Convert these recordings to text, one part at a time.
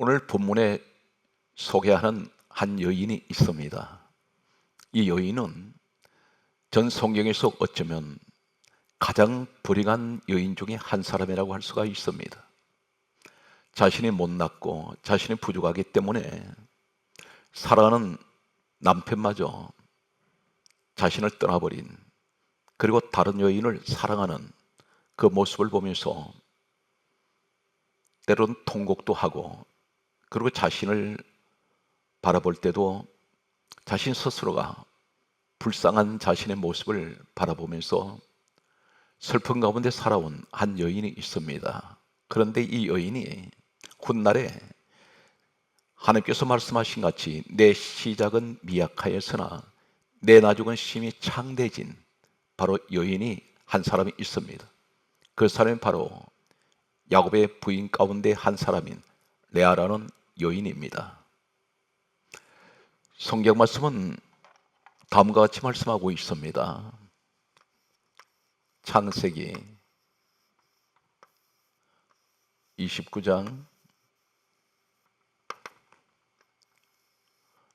오늘 본문에 소개하는 한 여인이 있습니다. 이 여인은 전 성경에서 어쩌면 가장 불행한 여인 중에 한 사람이라고 할 수가 있습니다. 자신이 못났고 자신이 부족하기 때문에 사랑하는 남편마저 자신을 떠나버린, 그리고 다른 여인을 사랑하는 그 모습을 보면서 때로는 통곡도 하고, 그리고 자신을 바라볼 때도 자신 스스로가 불쌍한 자신의 모습을 바라보면서 슬픈 가운데 살아온 한 여인이 있습니다. 그런데 이 여인이 훗날에 하나님께서 말씀하신 같이 내 시작은 미약하였으나 내 나중은 심히 창대진 바로 여인이 한 사람이 있습니다. 그 사람이 바로 야곱의 부인 가운데 한 사람인 레아라는 여인입니다. 성경 말씀은 다음과 같이 말씀하고 있습니다. 창세기 29장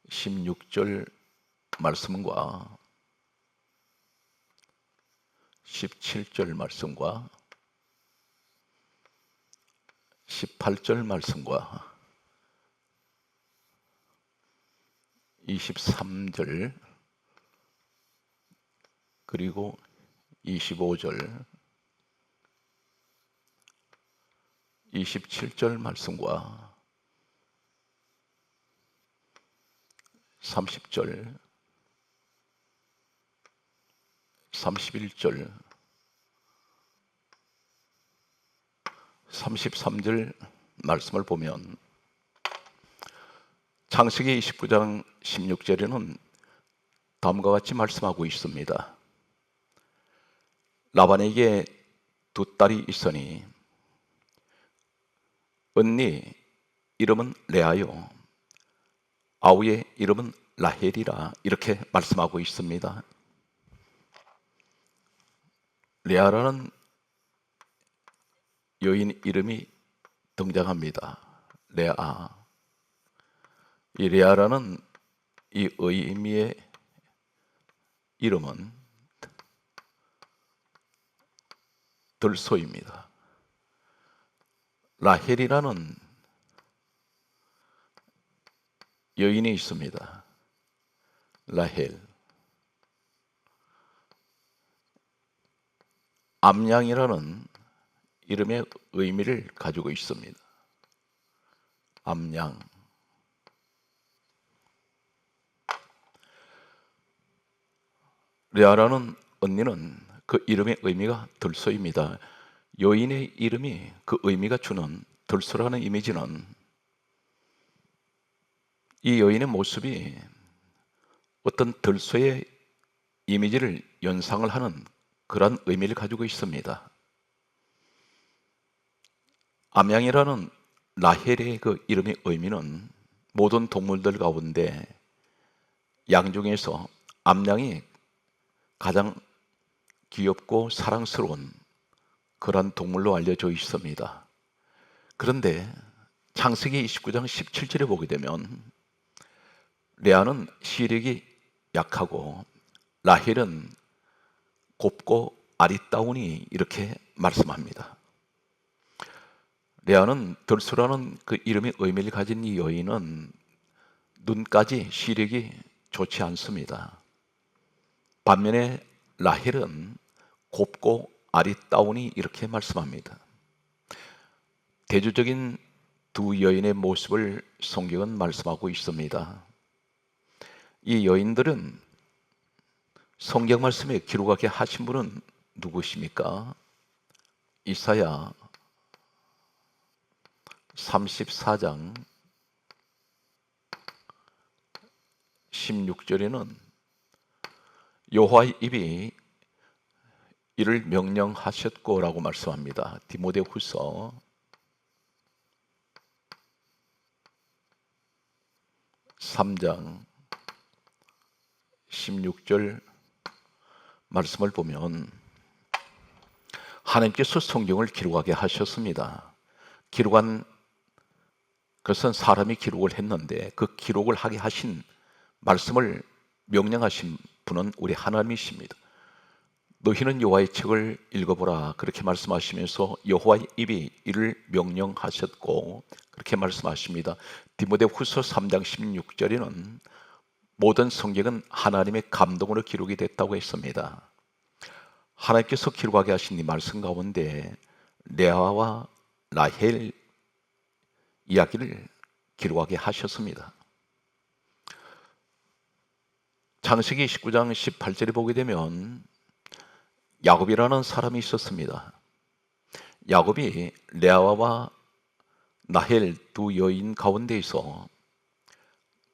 16절 말씀과 17절 말씀과 18절 말씀과 23절 그리고 25절 27절 말씀과 30절 31절 33절 말씀을 보면 창세기 29장 16절에는 다음과 같이 말씀하고 있습니다. 라반에게 두 딸이 있으니 언니 이름은 레아요, 아우의 이름은 라헬이라, 이렇게 말씀하고 있습니다. 레아라는 여인 이름이 등장합니다. 레아. 이 레아라는 이 의미의 이름은 들소입니다. 라헬이라는 여인이 있습니다. 라헬. 암양이라는 이름의 의미를 가지고 있습니다. 암양. 레아라는 언니는 그 이름의 의미가 들소입니다. 여인의 이름이 그 의미가 주는 들소라는 이미지는 이 여인의 모습이 어떤 들소의 이미지를 연상을 하는 그런 의미를 가지고 있습니다. 암양이라는 라헬의 그 이름의 의미는 모든 동물들 가운데 양 중에서 암양이 가장 귀엽고 사랑스러운 그런 동물로 알려져 있습니다. 그런데 창세기 29장 17절에 보게 되면 레아는 시력이 약하고 라헬은 곱고 아리따우니, 이렇게 말씀합니다. 레아는 들소라는 그 이름의 의미를 가진 이 여인은 눈까지 시력이 좋지 않습니다. 반면에 라헬은 곱고 아리따우니, 이렇게 말씀합니다. 대조적인 두 여인의 모습을 성경은 말씀하고 있습니다. 이 여인들은 성경 말씀에 기록하게 하신 분은 누구십니까? 이사야 34장 16절에는 여호와의 입이 이를 명령하셨고 라고 말씀합니다. 디모데후서 3장 16절 말씀을 보면 하나님께서 성경을 기록하게 하셨습니다. 기록한 그것은 사람이 기록을 했는데 그 기록을 하게 하신 말씀을 명령하신 분은 우리 하나님이십니다. 너희는 여호와의 책을 읽어보라 그렇게 말씀하시면서 여호와의 입이 이를 명령하셨고 그렇게 말씀하십니다. 디모데후서 3장 16절에는 모든 성경은 하나님의 감동으로 기록이 됐다고 했습니다. 하나님께서 기록하게 하신 이 말씀 가운데 레아와 라헬 이야기를 기록하게 하셨습니다. 창세기 19장 18절에 보게 되면 야곱이라는 사람이 있었습니다. 야곱이 레아와 라헬 두 여인 가운데에서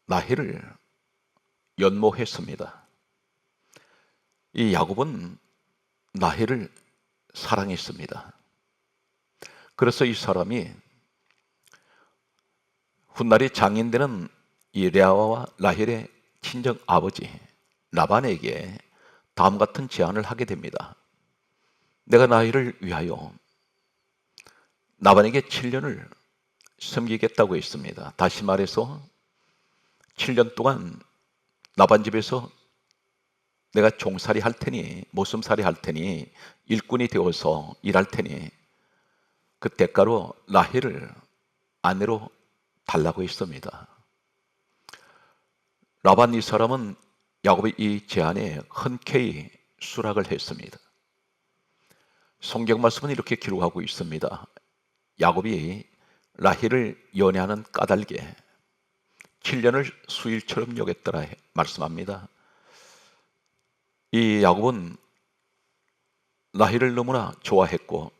라헬을 연모했습니다. 이 야곱은 라헬을 사랑했습니다. 그래서 이 사람이 훗날에 장인되는 이 레아와 라헬의 친정 아버지 라반에게 다음 같은 제안을 하게 됩니다. 내가 라헬을 위하여 라반에게 7년을 섬기겠다고 했습니다. 다시 말해서 7년 동안 라반 집에서 내가 종살이 할 테니, 모슴살이 할 테니, 일꾼이 되어서 일할 테니 그 대가로 라헬을 아내로 달라고 했습니다. 라반 이 사람은 야곱의 이 제안에 흔쾌히 수락을 했습니다. 성경 말씀은 이렇게 기록하고 있습니다. 야곱이 라헬을 연애하는 까닭에 7년을 수일처럼 여겼더라 말씀합니다. 이 야곱은 라헬을 너무나 좋아했고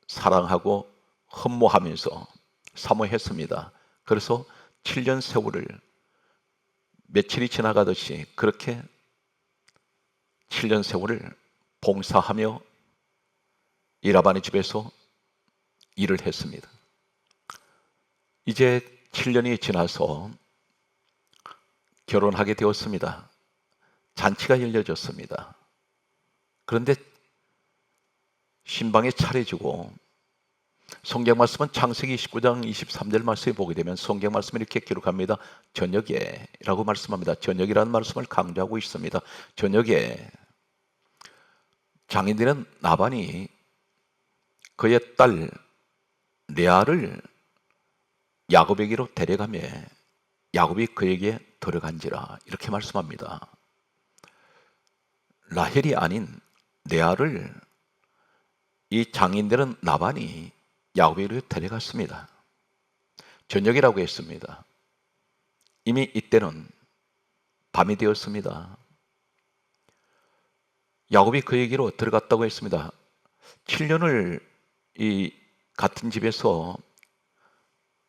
사랑하고 흠모하면서 사모했습니다. 그래서 7년 세월을 며칠이 지나가듯이 그렇게 7년 세월을 봉사하며 이 라반의 집에서 일을 했습니다. 이제 7년이 지나서 결혼하게 되었습니다. 잔치가 열려졌습니다. 그런데 신방이 차려지고 성경 말씀은 창세기 29장 23절 말씀에 보게 되면 성경 말씀을 이렇게 기록합니다. 저녁에 라고 말씀합니다. 저녁이라는 말씀을 강조하고 있습니다. 저녁에 장인들은 라반이 그의 딸 레아를 야곱에게로 데려가며 야곱이 그에게 들어간지라 이렇게 말씀합니다. 라헬이 아닌 레아를 이 장인들은 라반이 야곱에게로 데려갔습니다. 저녁이라고 했습니다. 이미 이때는 밤이 되었습니다. 야곱이 그에게로 들어갔다고 했습니다. 7년을 이 같은 집에서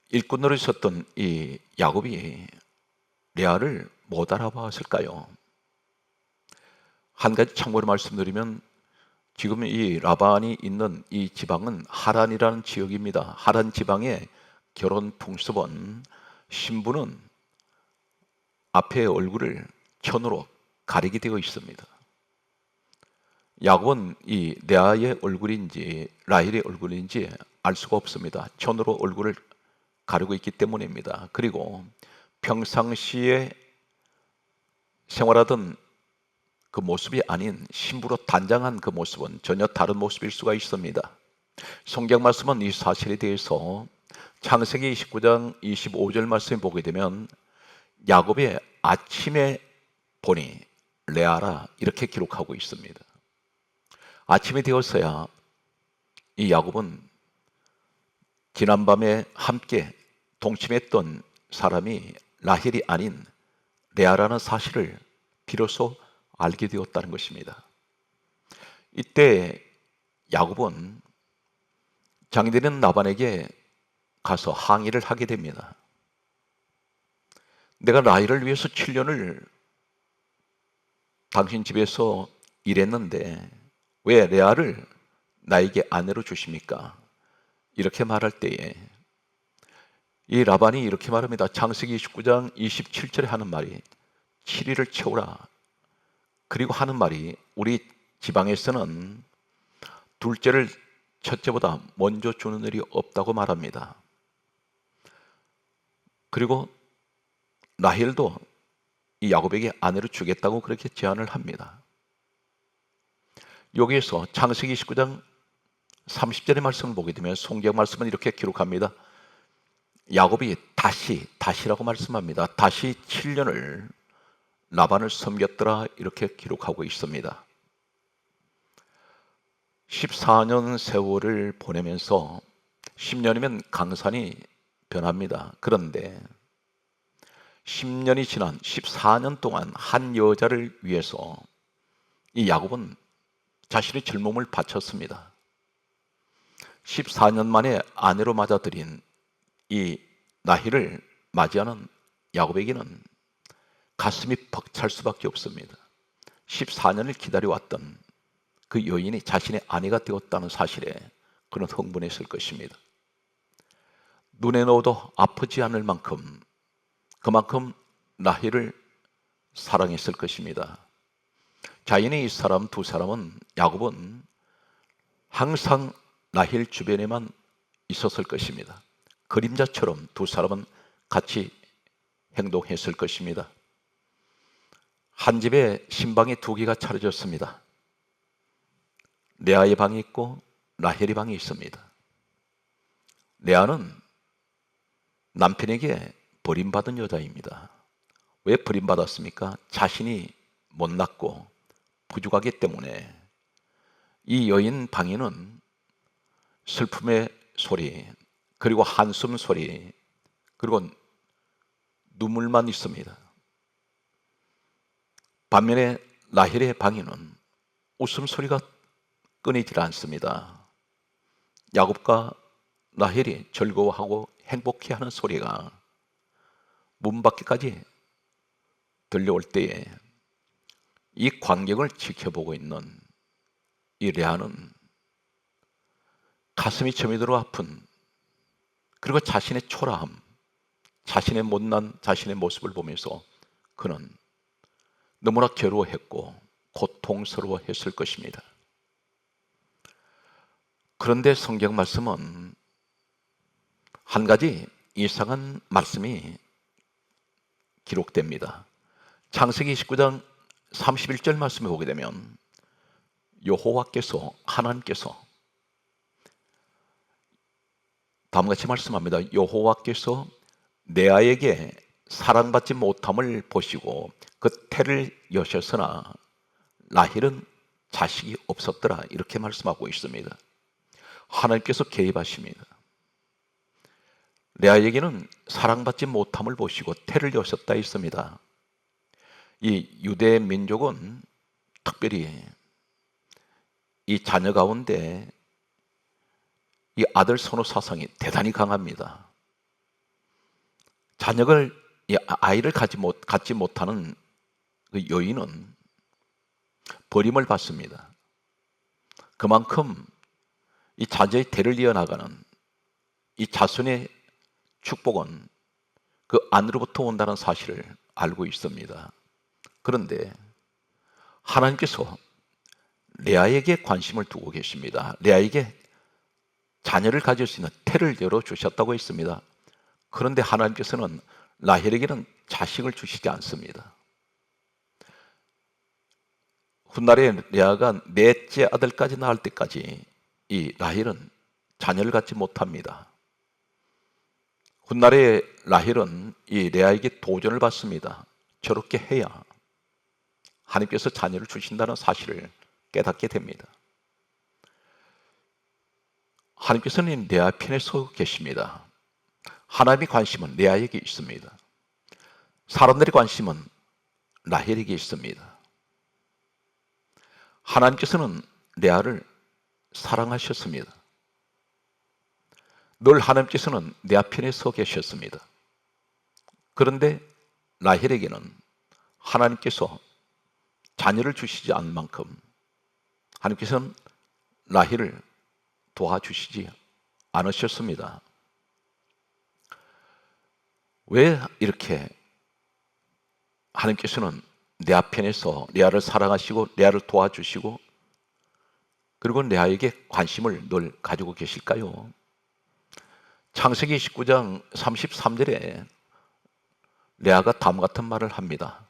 일꾼으로 있었던 이 야곱이 레아를 못 알아봤을까요? 한 가지 참고로 말씀드리면 지금 이 라반이 있는 이 지방은 하란이라는 지역입니다. 하란 지방의 결혼 풍습은 신부는 앞에 얼굴을 천으로 가리게 되어 있습니다. 야곱은 이 레아의 얼굴인지 라헬의 얼굴인지 알 수가 없습니다. 천으로 얼굴을 가리고 있기 때문입니다. 그리고 평상시에 생활하던 그 모습이 아닌 신부로 단장한 그 모습은 전혀 다른 모습일 수가 있습니다. 성경 말씀은 이 사실에 대해서 창세기 29장 25절 말씀을 보게 되면 야곱의 아침에 보니 레아라 이렇게 기록하고 있습니다. 아침이 되었어야 이 야곱은 지난밤에 함께 동침했던 사람이 라헬이 아닌 레아라는 사실을 비로소 알게 되었다는 것입니다. 이때 야곱은 장인되는 라반에게 가서 항의를 하게 됩니다. 내가 라헬을 위해서 7년을 당신 집에서 일했는데 왜 레아를 나에게 아내로 주십니까? 이렇게 말할 때에 이 라반이 이렇게 말합니다. 창세기 29장 27절에 하는 말이 7일을 채우라. 그리고 하는 말이 우리 지방에서는 둘째를 첫째보다 먼저 주는 일이 없다고 말합니다. 그리고 라헬도 이 야곱에게 아내를 주겠다고 그렇게 제안을 합니다. 여기에서 창세기 29장 30절의 말씀을 보게 되면 성경 말씀은 이렇게 기록합니다. 야곱이 다시라고 말씀합니다. 다시 7년을 라반을 섬겼더라 이렇게 기록하고 있습니다. 14년 세월을 보내면서 10년이면 강산이 변합니다. 그런데 10년이 지난 14년 동안 한 여자를 위해서 이 야곱은 자신의 젊음을 바쳤습니다. 14년 만에 아내로 맞아들인 이 라헬을 맞이하는 야곱에게는 가슴이 벅찰 수밖에 없습니다. 14년을 기다려왔던 그 여인이 자신의 아내가 되었다는 사실에 그는 흥분했을 것입니다. 눈에 넣어도 아프지 않을 만큼 그만큼 라헬을 사랑했을 것입니다. 자연히 이 사람 두 사람은 야곱은 항상 라헬 주변에만 있었을 것입니다. 그림자처럼 두 사람은 같이 행동했을 것입니다. 한 집에 신방이 두 개가 차려졌습니다. 레아의 방이 있고 라헬의 방이 있습니다. 레아는 남편에게 버림받은 여자입니다. 왜 버림받았습니까? 자신이 못났고 부족하기 때문에. 이 여인 방에는 슬픔의 소리, 그리고 한숨 소리, 그리고 눈물만 있습니다. 반면에 라헬의 방에는 웃음소리가 끊이질 않습니다. 야곱과 라헬이 즐거워하고 행복해하는 소리가 문 밖에까지 들려올 때에 이 광경을 지켜보고 있는 이 레아는 가슴이 저미도록 아픈, 그리고 자신의 초라함, 자신의 못난 자신의 모습을 보면서 그는 너무나 괴로워했고 고통스러워했을 것입니다. 그런데 성경 말씀은 한 가지 이상한 말씀이 기록됩니다. 창세기 29장 31절 말씀을 보게 되면 여호와께서, 하나님께서 다음과 같이 말씀합니다. 여호와께서 레아에게 사랑받지 못함을 보시고 그 태를 여셨으나 라헬은 자식이 없었더라 이렇게 말씀하고 있습니다. 하나님께서 개입하십니다. 레아에게는 사랑받지 못함을 보시고 태를 여셨다 했습니다. 이 유대 민족은 특별히 이 자녀 가운데 이 아들 선호 사상이 대단히 강합니다. 아이를 갖지 못하는 그 여인은 버림을 받습니다. 그만큼 이 자녀의 대를 이어나가는 이 자손의 축복은 그 안으로부터 온다는 사실을 알고 있습니다. 그런데 하나님께서 레아에게 관심을 두고 계십니다. 레아에게 자녀를 가질 수 있는 태를 열어주셨다고 했습니다. 그런데 하나님께서는 라헬에게는 자식을 주시지 않습니다. 훗날에 레아가 넷째 아들까지 낳을 때까지 이 라헬은 자녀를 갖지 못합니다. 훗날에 라헬은 이 레아에게 도전을 받습니다. 저렇게 해야 하나님께서 자녀를 주신다는 사실을 깨닫게 됩니다. 하나님께서는 레아 편에 서 계십니다. 하나님의 관심은 레아에게 있습니다. 사람들의 관심은 라헬에게 있습니다. 하나님께서는 레아를 사랑하셨습니다. 늘 하나님께서는 레아 편에 서 계셨습니다. 그런데 라헬에게는 하나님께서 자녀를 주시지 않은 만큼 하나님께서는 라헬을 도와주시지 않으셨습니다. 왜 이렇게 하나님께서는 레아 편에서 레아를 사랑하시고 레아를 도와주시고 그리고 레아에게 관심을 늘 가지고 계실까요? 창세기 19장 33절에 레아가 다음 같은 말을 합니다.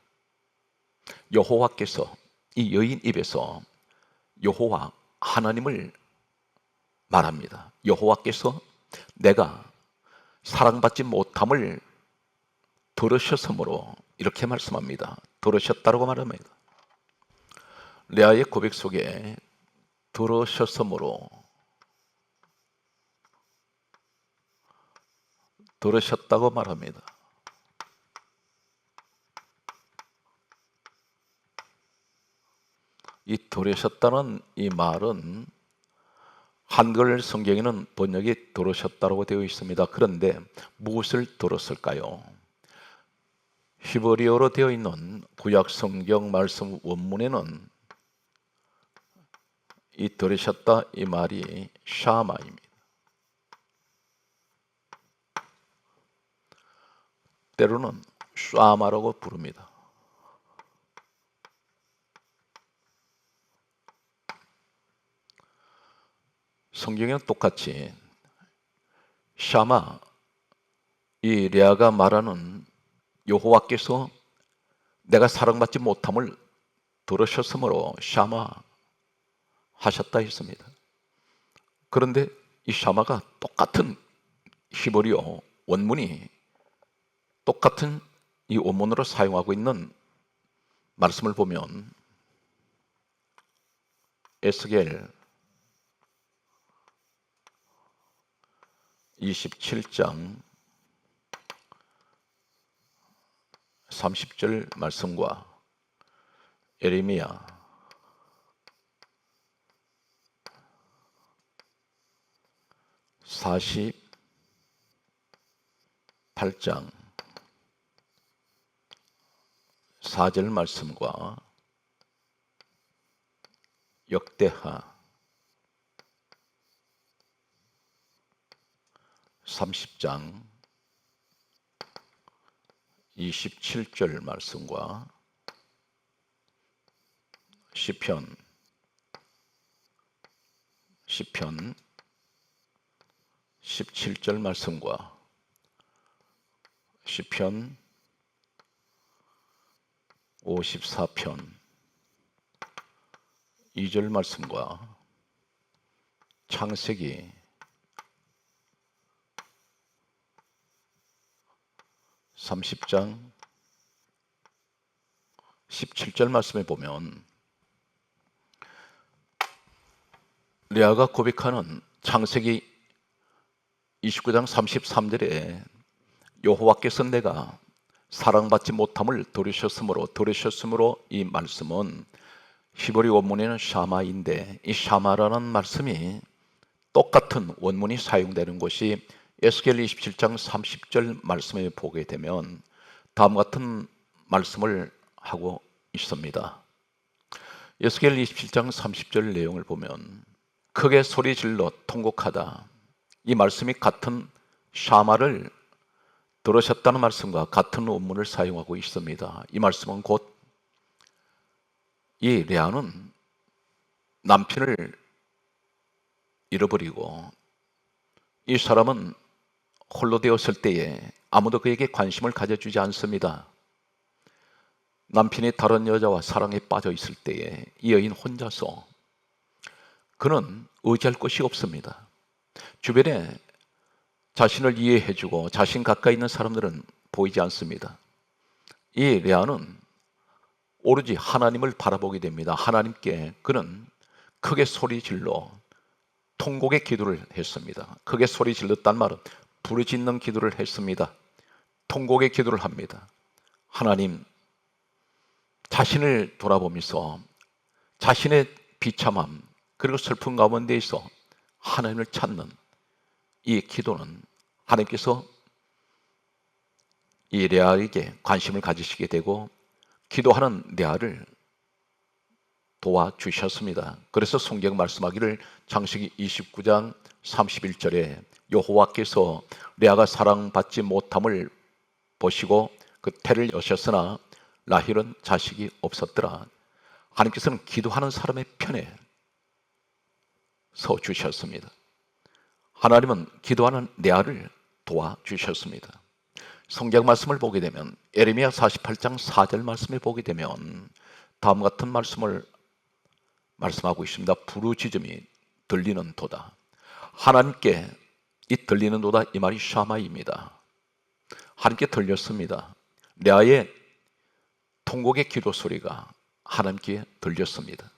여호와께서 이 여인 입에서 여호와 하나님을 말합니다. 여호와께서 내가 사랑받지 못함을 들으셨으므로 이렇게 말씀합니다. 들으셨다고 말합니다. 레아의 고백 속에 들으셨으므로, 들으셨다고 말합니다. 이 들으셨다는 이 말은 한글 성경에는 번역이 들으셨다고 되어 있습니다. 그런데 무엇을 들었을까요? 히브리어로 되어 있는 구약 성경 말씀 원문에는 이 들으셨다 이 말이 샤마입니다. 때로는 샤마라고 부릅니다. 성경에는 똑같이 샤마, 이 레아가 말하는 여호와께서 내가 사랑받지 못함을 들으셨으므로 샤마 하셨다 했습니다. 그런데 이 샤마가 똑같은 히브리어 원문이 똑같은 이 원문으로 사용하고 있는 말씀을 보면 에스겔 27장 30절 말씀과 예레미야 48장 4절 말씀과 역대하 30장 27절 말씀과 시편 17절 말씀과 시편 54편 2절 말씀과 창세기 30장 17절 말씀에 보면 레아가 고백하는 창세기 29장 33절에 여호와께서 내가 사랑받지 못함을 들으셨으므로 이 말씀은 히브리 원문에는 샤마인데 이 샤마라는 말씀이 똑같은 원문이 사용되는 것이 에스겔 27장 30절 말씀에 보게 되면 다음 같은 말씀을 하고 있습니다. 에스겔 27장 30절 내용을 보면 크게 소리질러 통곡하다, 이 말씀이 같은 샤마를 들으셨다는 말씀과 같은 원문을 사용하고 있습니다. 이 말씀은 곧 이 레아는 남편을 잃어버리고 이 사람은 홀로 되었을 때에 아무도 그에게 관심을 가져주지 않습니다. 남편이 다른 여자와 사랑에 빠져 있을 때에 이 여인 혼자서, 그는 의지할 것이 없습니다. 주변에 자신을 이해해주고 자신 가까이 있는 사람들은 보이지 않습니다. 이 레아는 오로지 하나님을 바라보게 됩니다. 하나님께 그는 크게 소리질러 통곡의 기도를 했습니다. 크게 소리 질렀단 말은 부르짖는 기도를 했습니다. 통곡의 기도를 합니다. 하나님, 자신을 돌아보면서 자신의 비참함 그리고 슬픔 가운데에서 하나님을 찾는 이 기도는 하나님께서 이 레아에게 관심을 가지시게 되고 기도하는 레아를 도와주셨습니다. 그래서 성경 말씀하기를 창세기 29장 31절에 여호와께서 레아가 사랑받지 못함을 보시고 그 태를 여셨으나 라헬은 자식이 없었더라. 하나님께서는 기도하는 사람의 편에 서 주셨습니다. 하나님은 기도하는 레아를 도와주셨습니다. 성경 말씀을 보게 되면 예레미야 48장 4절 말씀을 보게 되면 다음 같은 말씀을 말씀하고 있습니다. 부르짖음이 들리는 도다. 하나님께 이 들리는 도다, 이 말이 샤마입니다. 하나님께 들렸습니다. 레아의 통곡의 기도 소리가 하나님께 들렸습니다.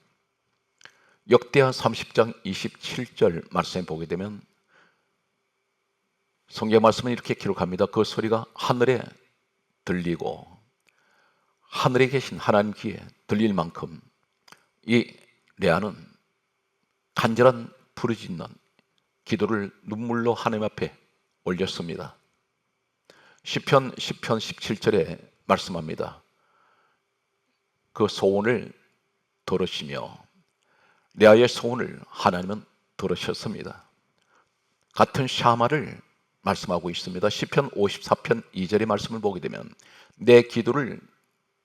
역대하 30장 27절 말씀에 보게 되면 성경 말씀은 이렇게 기록합니다. 그 소리가 하늘에 들리고 하늘에 계신 하나님 귀에 들릴 만큼 이 레아는 간절한 부르짖는 기도를 눈물로 하나님 앞에 올렸습니다. 시편 17절에 말씀합니다. 그 소원을 들으시며 레아의 소원을 하나님은 들으셨습니다. 같은 샤마를 말씀하고 있습니다. 시편 54편 2절의 말씀을 보게 되면 내 기도를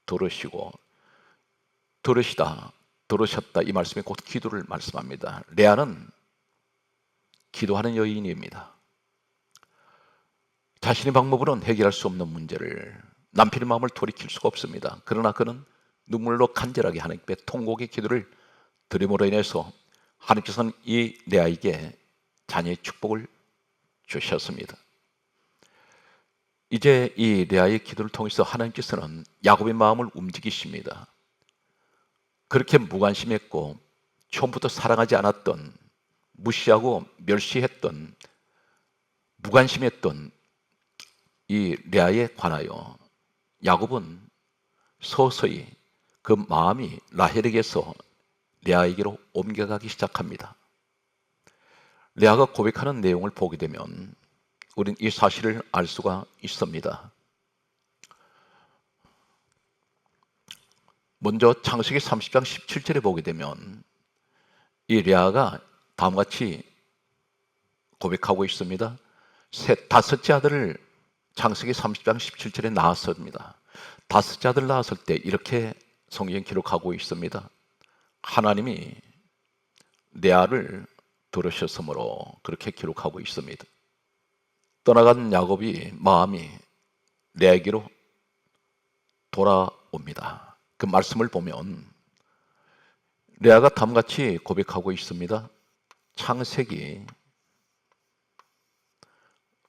들으시고 들으셨다 이 말씀이 곧 기도를 말씀합니다. 레아는 기도하는 여인입니다. 자신의 방법으로는 해결할 수 없는 문제를 남편의 마음을 돌이킬 수가 없습니다. 그러나 그는 눈물로 간절하게 하나님께 통곡의 기도를 드림으로 인해서 하나님께서는 이 레아에게 자녀의 축복을 주셨습니다. 이제 이 레아의 기도를 통해서 하나님께서는 야곱의 마음을 움직이십니다. 그렇게 무관심했고 처음부터 사랑하지 않았던, 무시하고 멸시했던, 무관심했던 이 레아에 관하여 야곱은 서서히 그 마음이 라헬에게서 레아에게로 옮겨가기 시작합니다. 레아가 고백하는 내용을 보게 되면 우리는 이 사실을 알 수가 있습니다. 먼저 창세기 30장 17절에 보게 되면 이 레아가 다음과 같이 고백하고 있습니다. 다섯째 아들을 창세기 30장 17절에 낳았습니다. 다섯째 아들 낳았을 때 이렇게 성경에 기록하고 있습니다. 하나님이 레아를 들으셨으므로 그렇게 기록하고 있습니다. 떠나간 야곱이 마음이 레아에게로 돌아옵니다. 그 말씀을 보면 레아가 다음같이 고백하고 있습니다. 창세기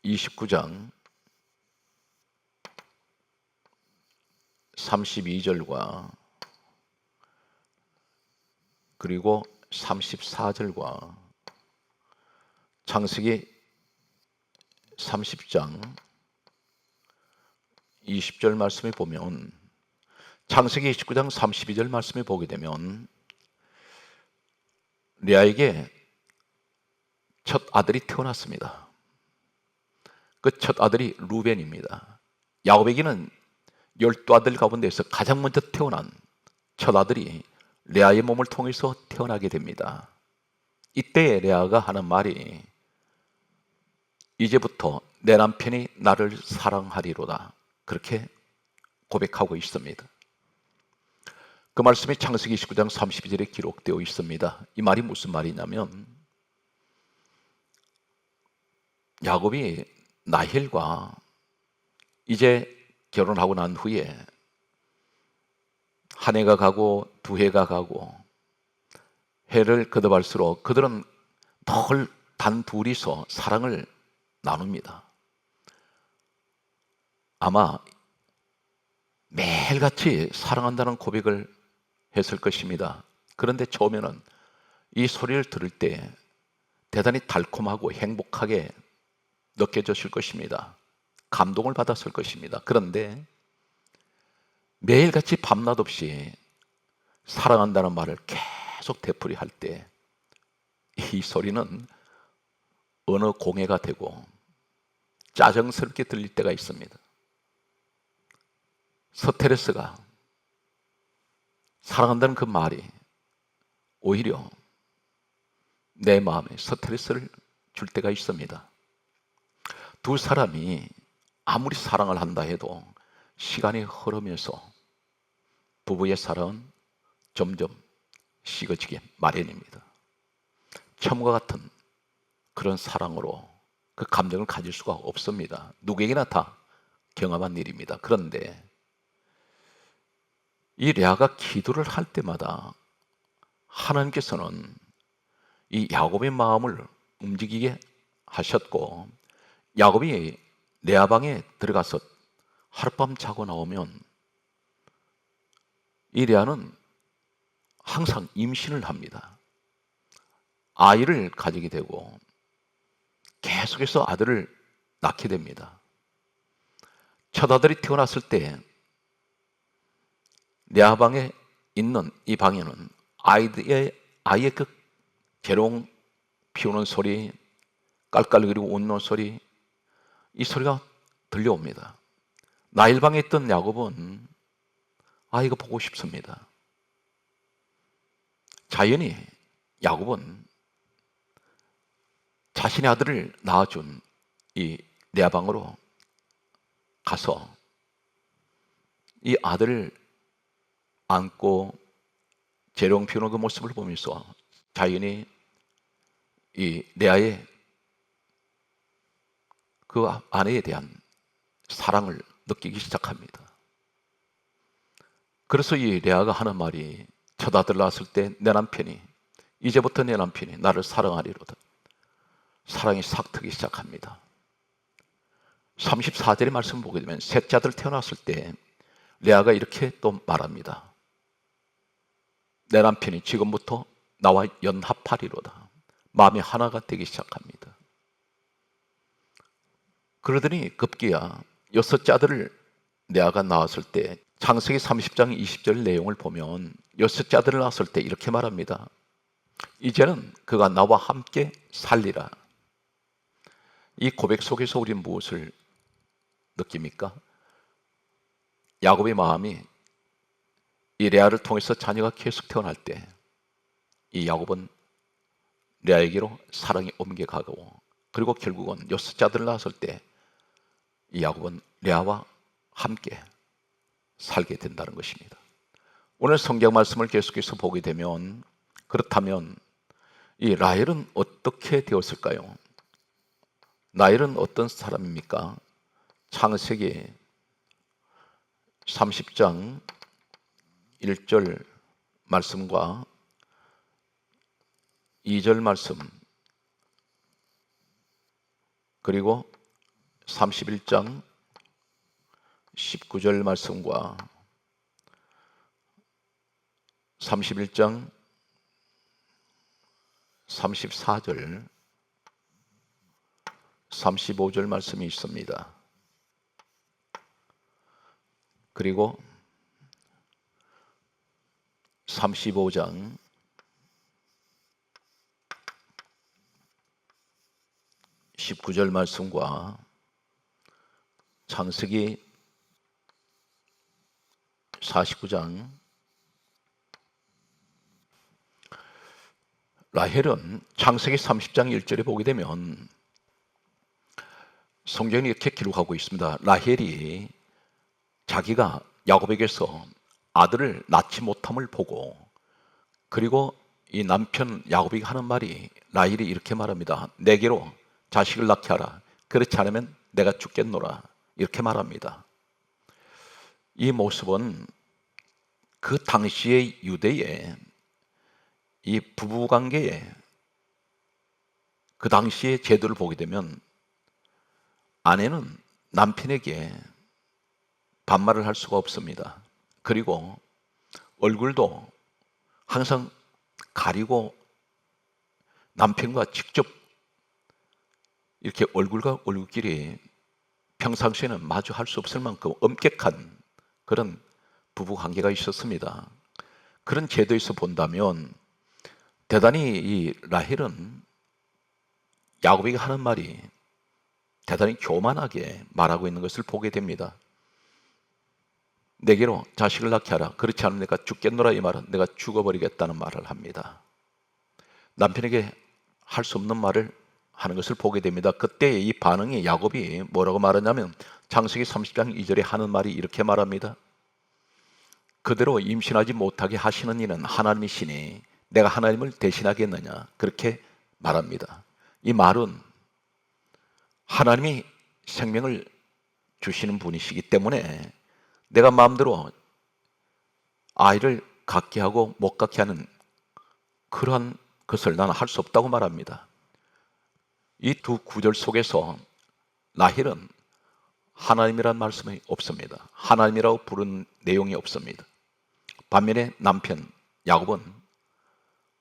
29장 32절과 그리고 34절과 창세기 30장 20절 말씀에 보면 창세기 29장 32절 말씀에 보게 되면 레아에게 첫 아들이 태어났습니다. 그 첫 아들이 루벤입니다. 야곱에게는 12아들 가운데서 가장 먼저 태어난 첫 아들이 레아의 몸을 통해서 태어나게 됩니다. 이때 레아가 하는 말이 이제부터 내 남편이 나를 사랑하리로다. 그렇게 고백하고 있습니다. 그 말씀이 창세기 29장 32절에 기록되어 있습니다. 이 말이 무슨 말이냐면 야곱이 라헬과 이제 결혼하고 난 후에 한 해가 가고 두 해가 가고 해를 거듭할수록 그들은 늘 단 둘이서 사랑을 나눕니다. 아마 매일같이 사랑한다는 고백을 했을 것입니다. 그런데 처음에는 이 소리를 들을 때 대단히 달콤하고 행복하게 느껴졌을 것입니다. 감동을 받았을 것입니다. 그런데 매일같이 밤낮 없이 사랑한다는 말을 계속 되풀이할 때 이 소리는 어느 공해가 되고 짜증스럽게 들릴 때가 있습니다. 스트레스가 사랑한다는 그 말이 오히려 내 마음에 스트레스를 줄 때가 있습니다. 두 사람이 아무리 사랑을 한다 해도 시간이 흐르면서 부부의 사랑은 점점 식어지게 마련입니다. 처음과 같은 그런 사랑으로 그 감정을 가질 수가 없습니다. 누구에게나 다 경험한 일입니다. 그런데 이 레아가 기도를 할 때마다 하나님께서는 이 야곱의 마음을 움직이게 하셨고, 야곱이 레아 방에 들어가서 하룻밤 자고 나오면 이 레아는 항상 임신을 합니다. 아이를 가지게 되고 계속해서 아들을 낳게 됩니다. 첫 아들이 태어났을 때 레아 방에 있는 이 방에는 아이의 그 재롱 피우는 소리, 깔깔거리고 웃는 소리, 이 소리가 들려옵니다. 라헬 방에 있던 야곱은 아이가 보고 싶습니다. 자연히 야곱은 자신의 아들을 낳아준 이 레아 방으로 가서 이 아들을 안고 재롱 피우는 그 모습을 보면서 자연히 이 레아의 그 아내에 대한 사랑을 느끼기 시작합니다. 그래서 이 레아가 하는 말이, 첫 아들 낳았을 때 내 남편이, 이제부터 내 남편이 나를 사랑하리로다. 사랑이 싹트기 시작합니다. 34절의 말씀을 보게 되면 셋째 아들 태어났을 때 레아가 이렇게 또 말합니다. 내 남편이 지금부터 나와 연합하리로다. 마음이 하나가 되기 시작합니다. 그러더니 급기야 여섯째 아들을 레아가 낳았을 때 창세기 30장 20절 내용을 보면 여섯째 아들을 낳았을 때 이렇게 말합니다. 이제는 그가 나와 함께 살리라. 이 고백 속에서 우리는 무엇을 느낍니까? 야곱의 마음이 이 레아를 통해서 자녀가 계속 태어날 때 이 야곱은 레아에게로 사랑이 옮겨가고, 그리고 결국은 여섯째 아들을 낳았을 때 이 야곱은 레아와 함께 살게 된다는 것입니다. 오늘 성경 말씀을 계속해서 보게 되면, 그렇다면 이 라헬은 어떻게 되었을까요? 라헬은 어떤 사람입니까? 창세기 30장 1절 말씀과 2절 말씀, 그리고 31장 19절 말씀과 31장 34절 35절 말씀이 있습니다. 그리고 35장 19절 말씀과 창세기 49장, 라헬은 창세기 30장 1절에 보게 되면 성경이 이렇게 기록하고 있습니다. 라헬이 자기가 야곱에게서 아들을 낳지 못함을 보고, 그리고 이 남편 야곱이 하는 말이, 라헬이 이렇게 말합니다. 내게로 자식을 낳게 하라. 그렇지 않으면 내가 죽겠노라. 이렇게 말합니다. 이 모습은 그 당시의 유대의 이 부부관계에, 그 당시의 제도를 보게 되면 아내는 남편에게 반말을 할 수가 없습니다. 그리고 얼굴도 항상 가리고 남편과 직접 이렇게 얼굴과 얼굴끼리 평상시에는 마주할 수 없을 만큼 엄격한 그런 부부 관계가 있었습니다. 그런 제도에서 본다면 대단히 이 라헬은 야곱에게 하는 말이 대단히 교만하게 말하고 있는 것을 보게 됩니다. 내게로 자식을 낳게 하라. 그렇지 않으면 내가 죽겠노라. 이 말은 내가 죽어버리겠다는 말을 합니다. 남편에게 할 수 없는 말을 하는 것을 보게 됩니다. 그때 이 반응이, 야곱이 뭐라고 말하냐면 창세기 30장 2절에 하는 말이 이렇게 말합니다. 그대로 임신하지 못하게 하시는 이는 하나님이시니 내가 하나님을 대신하겠느냐. 그렇게 말합니다. 이 말은 하나님이 생명을 주시는 분이시기 때문에 내가 마음대로 아이를 갖게 하고 못 갖게 하는 그러한 것을 나는 할 수 없다고 말합니다. 이 두 구절 속에서 라헬은 하나님이란 말씀이 없습니다. 하나님이라고 부른 내용이 없습니다. 반면에 남편 야곱은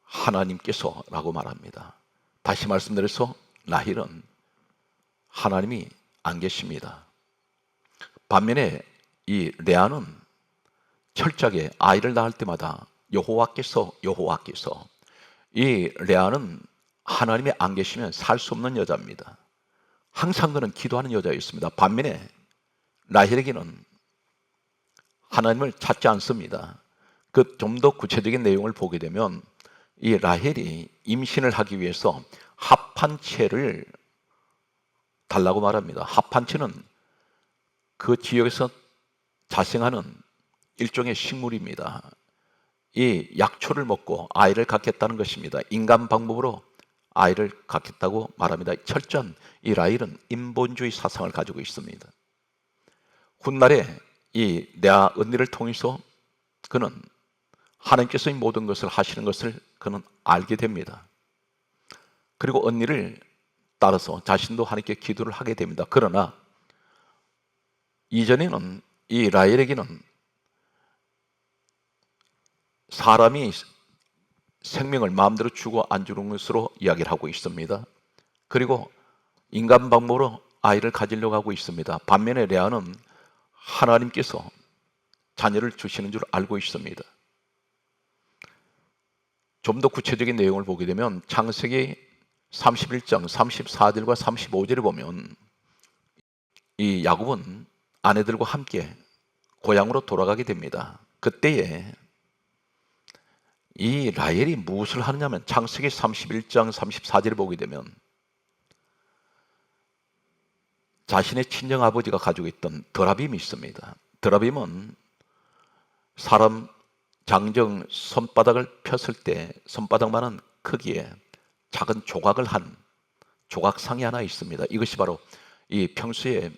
하나님께서라고 말합니다. 다시 말씀드려서 라헬은 하나님이 안 계십니다. 반면에 이 레아는 철저하게 아이를 낳을 때마다 여호와께서 이 레아는 하나님이 안 계시면 살 수 없는 여자입니다. 항상 그는 기도하는 여자였습니다. 반면에 라헬에게는 하나님을 찾지 않습니다. 그 좀 더 구체적인 내용을 보게 되면 이 라헬이 임신을 하기 위해서 합판체를 달라고 말합니다. 합판체는 그 지역에서 자생하는 일종의 식물입니다. 이 약초를 먹고 아이를 갖겠다는 것입니다. 인간 방법으로 아이를 갖겠다고 말합니다. 철저한 이 라헬은 인본주의 사상을 가지고 있습니다. 훗날에 이 레아 언니를 통해서 그는 하나님께서 이 모든 것을 하시는 것을 그는 알게 됩니다. 그리고 언니를 따라서 자신도 하나님께 기도를 하게 됩니다. 그러나 이전에는 이 라헬에게는 사람이 생명을 마음대로 주고 안 주는 것으로 이야기를 하고 있습니다. 그리고 인간 방법으로 아이를 가지려고 하고 있습니다. 반면에 레아는 하나님께서 자녀를 주시는 줄 알고 있습니다. 좀 더 구체적인 내용을 보게 되면 창세기 31장 34절과 35절을 보면 이 야곱은 아내들과 함께 고향으로 돌아가게 됩니다. 그때에 이 라헬이 무엇을 하느냐면 창세기 31장 34절을 보게 되면 자신의 친정아버지가 가지고 있던 드라빔이 있습니다. 드라빔은 사람 장정 손바닥을 폈을 때 손바닥만한 크기의 작은 조각을 한 조각상이 하나 있습니다. 이것이 바로 이 평소에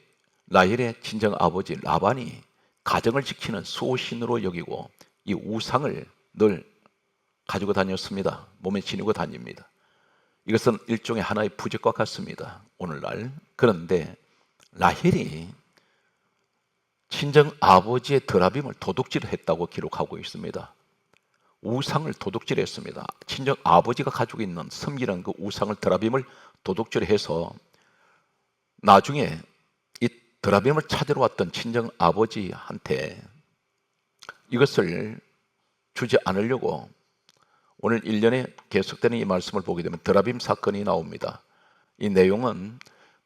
라헬의 친정아버지 라반이 가정을 지키는 수호신으로 여기고 이 우상을 늘 가지고 다녔습니다. 몸에 지니고 다닙니다. 이것은 일종의 하나의 부적과 같습니다. 오늘날. 그런데 라헬이 친정 아버지의 드라빔을 도둑질을 했다고 기록하고 있습니다. 우상을 도둑질했습니다. 친정 아버지가 가지고 있는 섬기는 그 우상을 드라빔을 도둑질해서 나중에 이 드라빔을 찾으러 왔던 친정 아버지한테 이것을 주지 않으려고 오늘 1년에 계속되는 이 말씀을 보게 되면 드라빔 사건이 나옵니다. 이 내용은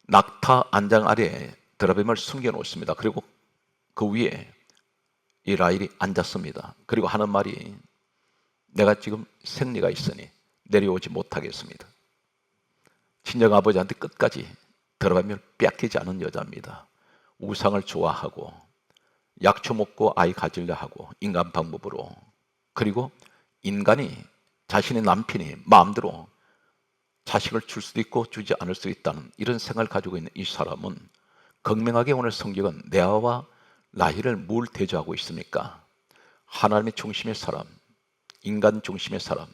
낙타 안장 아래에 드라빔을 숨겨 놓습니다. 그리고 그 위에 이 라헬이 앉았습니다. 그리고 하는 말이 내가 지금 생리가 있으니 내려오지 못하겠습니다. 친정 아버지한테 끝까지 드라빔을 뺏기지 않은 여자입니다. 우상을 좋아하고 약초 먹고 아이 가지려 하고 인간 방법으로 그리고 인간이 자신의 남편이 마음대로 자식을 줄 수도 있고 주지 않을 수도 있다는 이런 생각을 가지고 있는 이 사람은 극명하게 오늘 성경은 레아와 라헬을 뭘 대조하고 있습니까? 하나님의 중심의 사람, 인간 중심의 사람,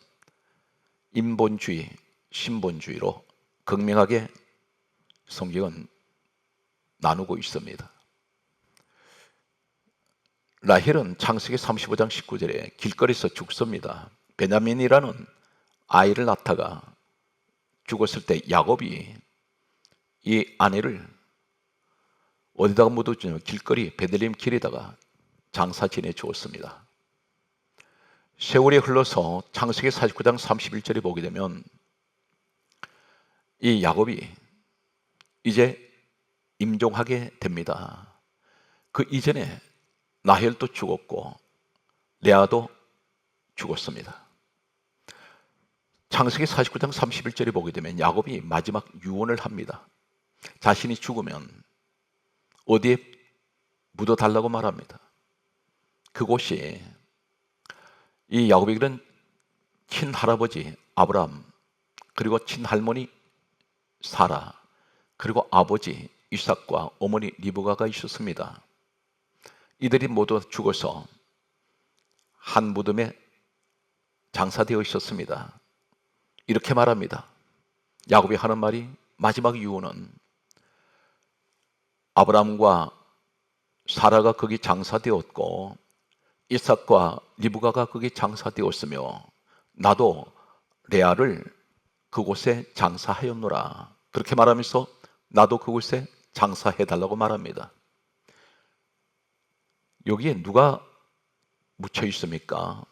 인본주의, 신본주의로 극명하게 성경은 나누고 있습니다. 라헬은 창세기 35장 19절에 길거리에서 죽습니다. 베냐민이라는 아이를 낳다가 죽었을 때 야곱이 이 아내를 어디다가 묻어주냐면 길거리 베들레헴 길에다가 장사 지내 주었습니다. 세월이 흘러서 창세기 49장 31절에 보게 되면 이 야곱이 이제 임종하게 됩니다. 그 이전에 라헬도 죽었고 레아도 죽었습니다. 창세기 49장 31절에 보게 되면 야곱이 마지막 유언을 합니다. 자신이 죽으면 어디에 묻어달라고 말합니다. 그곳이 이 야곱에게는 친할아버지 아브라함 그리고 친할머니 사라 그리고 아버지 이삭과 어머니 리브가가 있었습니다. 이들이 모두 죽어서 한 무덤에 장사되어 있었습니다. 이렇게 말합니다. 야곱이 하는 말이 마지막 이유는 아브라함과 사라가 거기 장사되었고 이삭과 리브가가 거기 장사되었으며 나도 레아를 그곳에 장사하였노라. 그렇게 말하면서 나도 그곳에 장사해달라고 말합니다. 여기에 누가 묻혀 있습니까?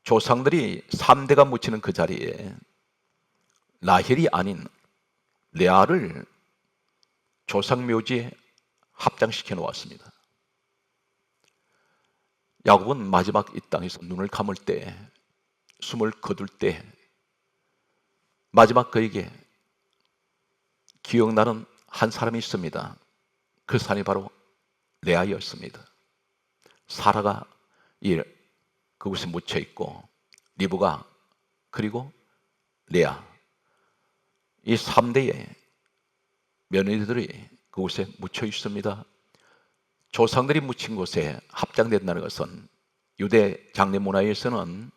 조상들이 3대가 묻히는 그 자리에 라헬이 아닌 레아를 조상묘지에 합장시켜 놓았습니다. 야곱은 마지막 이 땅에서 눈을 감을 때, 숨을 거둘 때 마지막 그에게 기억나는 한 사람이 있습니다. 그 사람이 바로 레아였습니다. 사라가 그곳에 묻혀 있고 리브가 그리고 레아, 이 3대의 며느리들이 그곳에 묻혀 있습니다. 조상들이 묻힌 곳에 합장된다는 것은 유대 장례 문화에서는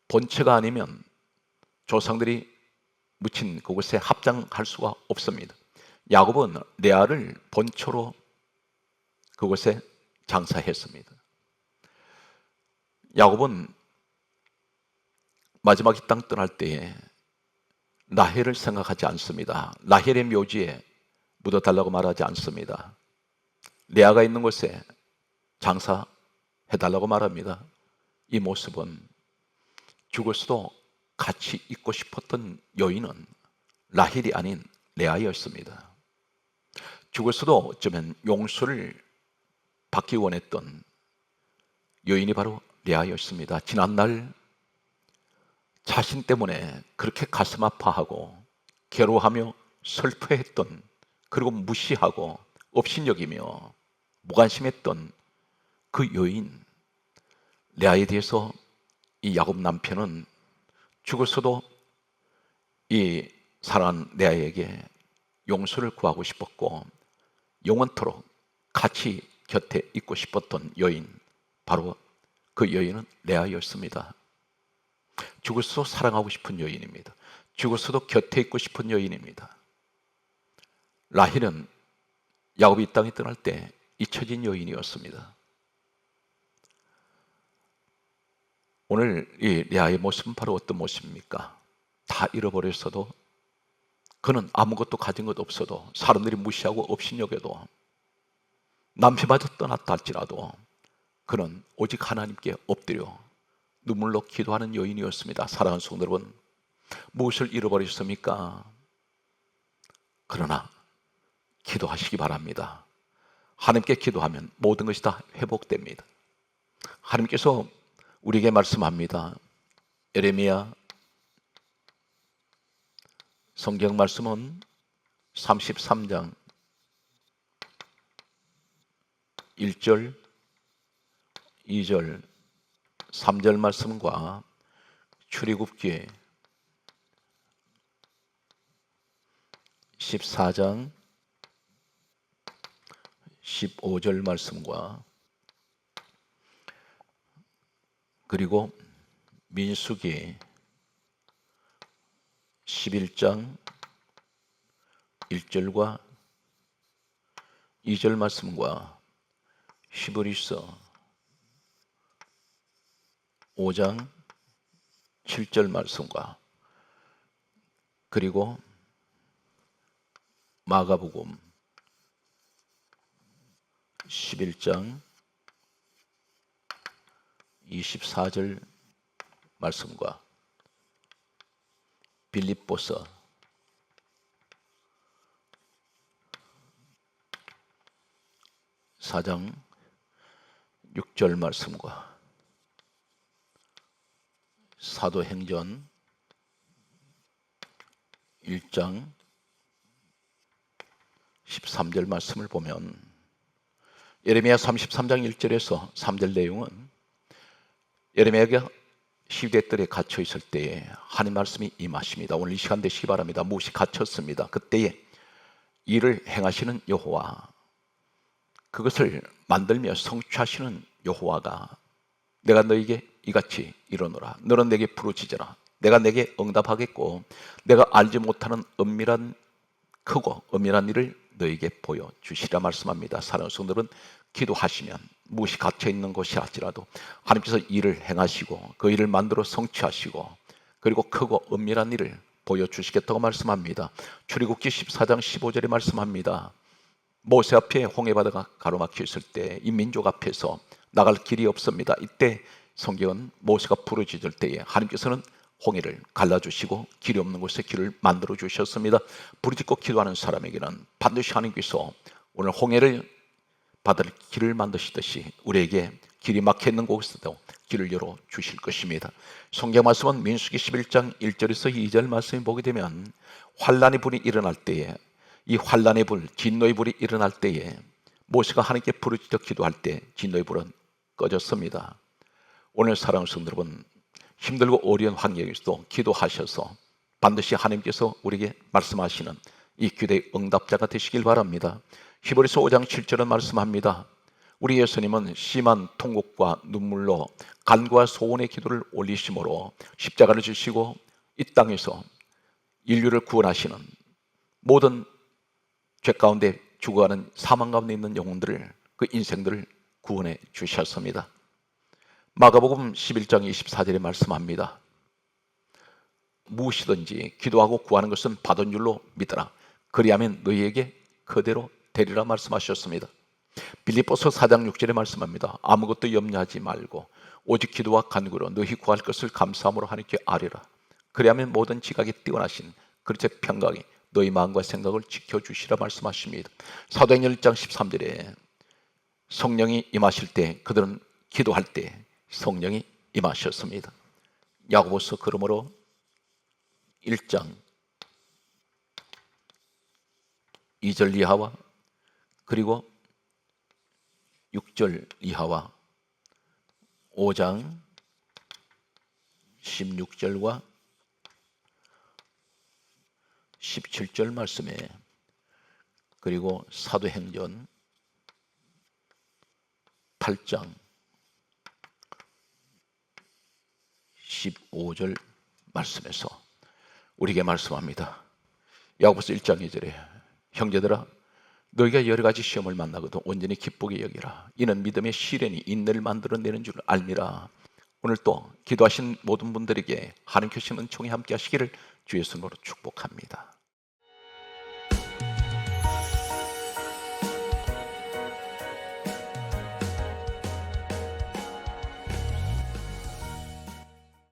본처가 아니면 조상들이 묻힌 그곳에 합장할 수가 없습니다. 야곱은 레아를 본처로 그곳에 장사했습니다. 야곱은 마지막 이 땅 떠날 때에 라헬을 생각하지 않습니다. 라헬의 묘지에 묻어달라고 말하지 않습니다. 레아가 있는 곳에 장사해달라고 말합니다. 이 모습은 죽었어도 같이 있고 싶었던 여인은 라헬이 아닌 레아였습니다. 죽었어도 어쩌면 용서를 받기 원했던 여인이 바로 레아였습니다. 지난날 자신 때문에 그렇게 가슴 아파하고 괴로워하며 슬퍼했던, 그리고 무시하고 업신여기며 무관심했던 그 여인 레아에 대해서 이 야곱 남편은 죽었어도 이 사랑하는 레아에게 용서를 구하고 싶었고 영원토록 같이 곁에 있고 싶었던 여인, 바로 그 여인은 레아였습니다. 죽었어도 사랑하고 싶은 여인입니다. 죽었어도 곁에 있고 싶은 여인입니다. 라헬은 야곱이 이 땅에 떠날 때 잊혀진 여인이었습니다. 오늘 이 레아의 모습은 바로 어떤 모습입니까? 다 잃어버렸어도, 그는 아무것도 가진 것 없어도, 사람들이 무시하고 업신여겨도, 남편마저 떠났다 할지라도 그는 오직 하나님께 엎드려 눈물로 기도하는 여인이었습니다. 사랑하는 성도 여러분, 무엇을 잃어버렸습니까? 그러나 기도하시기 바랍니다. 하나님께 기도하면 모든 것이 다 회복됩니다. 하나님께서 우리에게 말씀합니다. 예레미야 성경 말씀은 33장 1절, 2절, 3절 말씀과 출애굽기 14장 15절 말씀과 그리고 민수기 11장 1절과 2절 말씀과 히브리서 5장 7절 말씀과 그리고 마가복음 11장 24절 말씀과 빌립보서 4장 6절 말씀과 사도행전 1장 13절 말씀을 보면 예레미야 33장 1절에서 3절 내용은 예레미야가 시대들에 갇혀 있을 때에 하나님 말씀이 임하십니다. 오늘 이 시간 되시기 바랍니다. 무엇이 갇혔습니다. 그때에 일을 행하시는 여호와, 그것을 만들며 성취하시는 여호와가 내가 너에게 이같이 이르노라. 너는 내게 부르짖어라. 내가 내게 응답하겠고 내가 알지 못하는 은밀한 크고 엄밀한 일을 너에게 보여주시라 말씀합니다. 사랑하는 성도들은 기도하시면 무엇이 갇혀있는 것이 할지라도 하나님께서 일을 행하시고 그 일을 만들어 성취하시고 그리고 크고 엄밀한 일을 보여주시겠다고 말씀합니다. 출애굽기 14장 15절에 말씀합니다. 모세 앞에 홍해바다가 가로막혀 있을 때 이 민족 앞에서 나갈 길이 없습니다. 이때 성경은 모세가 부르짖을 때에 하나님께서는 홍해를 갈라주시고 길이 없는 곳에 길을 만들어 주셨습니다. 부르짖고 기도하는 사람에게는 반드시 하나님께서 오늘 홍해를 바다를 길을 만드시듯이 우리에게 길이 막혀 있는 곳에도 길을 열어 주실 것입니다. 성경 말씀은 민수기 11장 1절에서 2절 말씀을 보게 되면 환란의 불이 일어날 때에 이 환란의 불, 진노의 불이 일어날 때에 모세가 하나님께 부르짖어 기도할 때 진노의 불은 꺼졌습니다. 오늘 사랑하는 성도 여러분, 힘들고 어려운 환경에서도 기도하셔서 반드시 하나님께서 우리에게 말씀하시는 이 기도의 응답자가 되시길 바랍니다. 히브리서 5장 7절은 말씀합니다. 우리 예수님은 심한 통곡과 눈물로 간구와 소원의 기도를 올리심으로 십자가를 지시고 이 땅에서 인류를 구원하시는 모든 죄 가운데 죽어가는 사망 가운데 있는 영혼들을 그 인생들을 구원해 주셨습니다. 마가복음 11장 24절에 말씀합니다. 무엇이든지 기도하고 구하는 것은 받은 줄로 믿어라. 그리하면 너희에게 그대로 되리라 말씀하셨습니다. 빌립보서 4장 6절에 말씀합니다. 아무것도 염려하지 말고 오직 기도와 간구로 너희 구할 것을 감사함으로 하나님께 아뢰라. 그리하면 모든 지각에 뛰어나신 그리스도의 평강이 너희 마음과 생각을 지켜주시라 말씀하십니다. 사도행전 1장 13절에 성령이 임하실 때 그들은 기도할 때 성령이 임하셨습니다. 야고보서 그러므로 1장 2절 이하와 그리고 6절 이하와 5장 16절과 17절 말씀에 그리고 사도행전 8장 15절 말씀에서 우리에게 말씀합니다. 야고보서 1장 2절에 형제들아 너희가 여러 가지 시험을 만나거든 온전히 기쁘게 여기라. 이는 믿음의 시련이 인내를 만들어내는 줄 알미라. 오늘 또 기도하신 모든 분들에게 하나님께서 은총이 함께 하시기를 주 예수님으로 축복합니다.